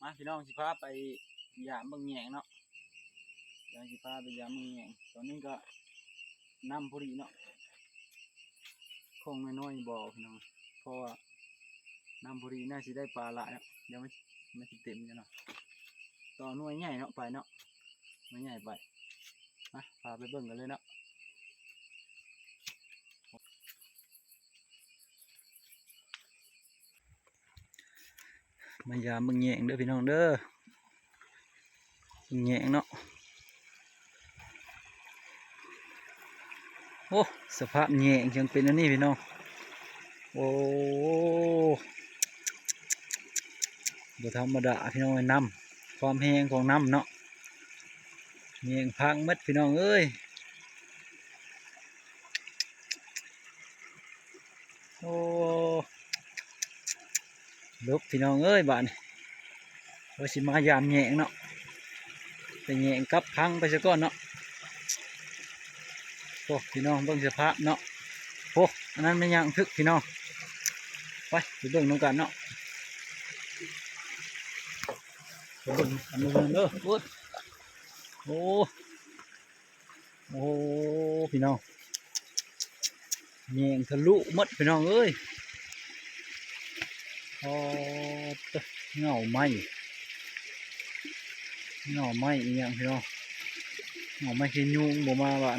มาพี่น้องสิพาไปยามเบิ่งแยงเนาะเดี๋ยวสิพาไปยามเบิ่งแยงตอนนี้ก็น้ำพอดีเนาะคงน้อยๆบ่อพี่น้องเพราะว่าน้ำพอดีน่าสิได้ปลาหลายเนาะเดี๋ยวไม่สิเต็มกันเนาะต่อหน่วยใหญ่เนาะไปเนาะหน่วยใหญ่ไปมาพาไปเบิ่งกันเลยเนาะมายามเบิ่งแยงเด้อพี่น้องเด้อแยงเนาะโอ้สภาพแยงยังเป็นอันนี้พี่น้องโอ้บ่ธรรมดาพี่น้องน้ำความแห้งของน้ำเนาะแยงพังมัดพี่น้องเอ้ยโอ้ลุกพี่น้องเอ้ยบ้านว่าสิมายามแยงเนาะไปแยงกับพังไปซะก่อนเนาะโอ้พี่น้องเบิ่งสภาพเนาะโอ้อันนั้นไม่ยังทึกพี่น้องไปเบิ่งน้องกันเนาะไปเบิ่งอันนู้นเด้อโอ้โอ้โอ้พี่น้องแยงทะลุหมดพี่น้องเอ้ยโอ้เงาไหมอีกอย่างพี่น้องเงาไหมขี้ยุงบ่มาบ้าน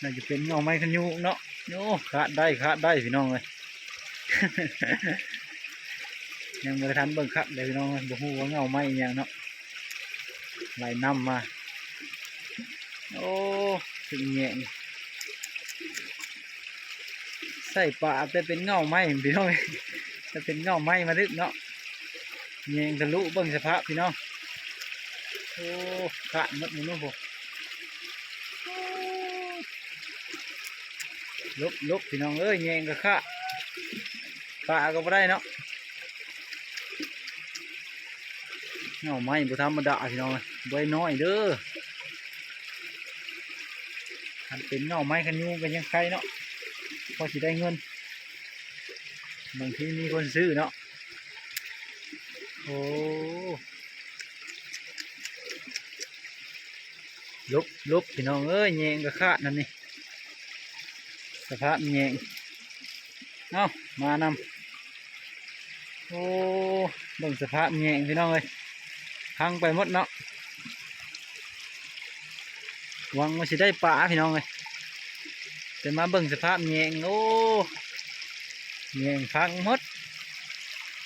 น่าจะเป็นเงาไหมขี้ยุงเนาะโอ้ขาดได้พี่น้องเลย ยังไม่ทันเบิ่งคักเลยพี่น้องบ่ฮู้ว่าเงาไหมอีกอย่างเนาะไหลน้ำมาโอ้ถึงแยงใส่ปลาแต่เป็นเงาไหมพี่น้องจะเป็นเงาไหมมาดึกเนาะแยงทะลุเบิ่งสภาพพี่น้องโอ้ขาดหมดนู่นพวกลุกพี่น้องเอ้ยแยงก็ขาดปลาก็ไม่ได้เนาะเงาไหมบ่ธรรมดาพี่น้องใบน้อยเด้อถ้าเป็นเงาไหมกันยูกันยังใครเนาะพอสิได้เงินบางทีมีคนซื้อเนาะโอ้ลุกพี่น้องเอ้ยแยงก็ขาดนั่นนี่สภาพแยงเนาะมานำโอ้เบิ่งสภาพแยงพี่น้องเอ้ยพังไปหมดเนาะหวังว่าสิได้ปลาพี่น้องเอ้ยแต่มาเบิ่งสภาพแยงโอ้แยงพังหมด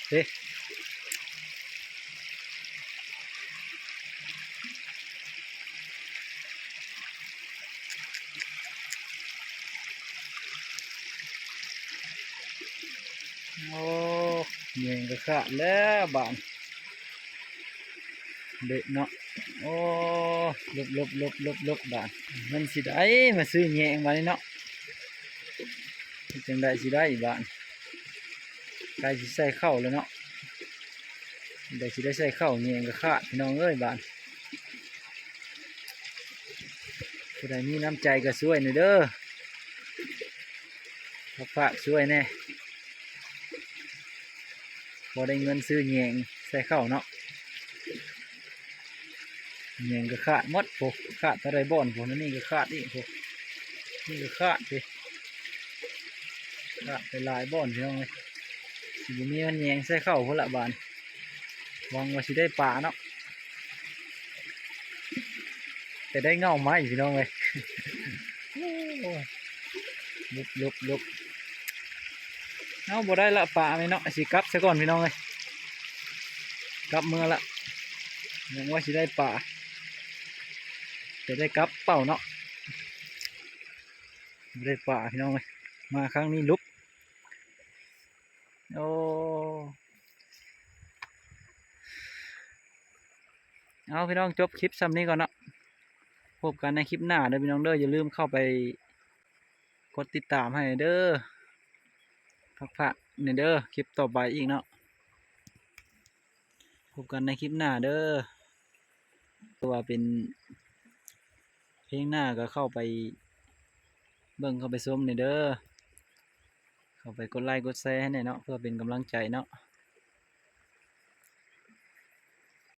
เด้โอ้แยงก็ขาดแล้วบ้านเด็กเนาะโอ้ลบบ้านมันสิได้มาซื้อแยงมาเนาะจังได้สิได้บ้านใกล้สิใส่เข้าแล้วเนาะได้สิได้ใส่เข้าแยงก็ขาดพี่น้องเอ้ยบ้านผู้ใดมีน้ำใจก็ช่วยหน่อยเด้อฝากช่วยแน่พอได้เงินซื้อแยงใส่เข้าเนาะแยงก็ขาดหมดพวกขาดอะไรบ่อนพวกนั้นนี่ก็ขาดอีกพวกนี่ก็ขาดไปหลายบ่อนพี่น้องเลยสิบมีมันแยงใส่เข้าคนละบานหวังว่าสิได้ปลาเนาะแต่ได้เงาไม้พี่น้องเลยลุกเอาบ่ได้ละปลาไม่เนาะสิกลับซะก่อนพี่น้องเลยกลับเมื่อละยังว่าสิได้ปลาแต่ได้กลับเป่าเนาะไม่ได้ปลาพี่น้องเลยมาครั้งนี้ลุกโอ้เอาพี่น้องจบคลิปซ้ำนี้ก่อนเนาะพบกันในคลิปหน้าเด้อพี่น้องเด้ออย่าลืมเข้าไปกดติดตามให้เด้อพักเนี่ยเด้อคลิปต่อไปอีกเนาะพบกันในคลิปหน้าเด้อตัวเป็นเพลงหน้าก็เข้าไปเบิ่งเข้าไปชมเนี่ยเด้อเข้าไปกดไลค์กดแชร์ให้หน่อยเนาะเพื่อเป็นกำลังใจเนาะ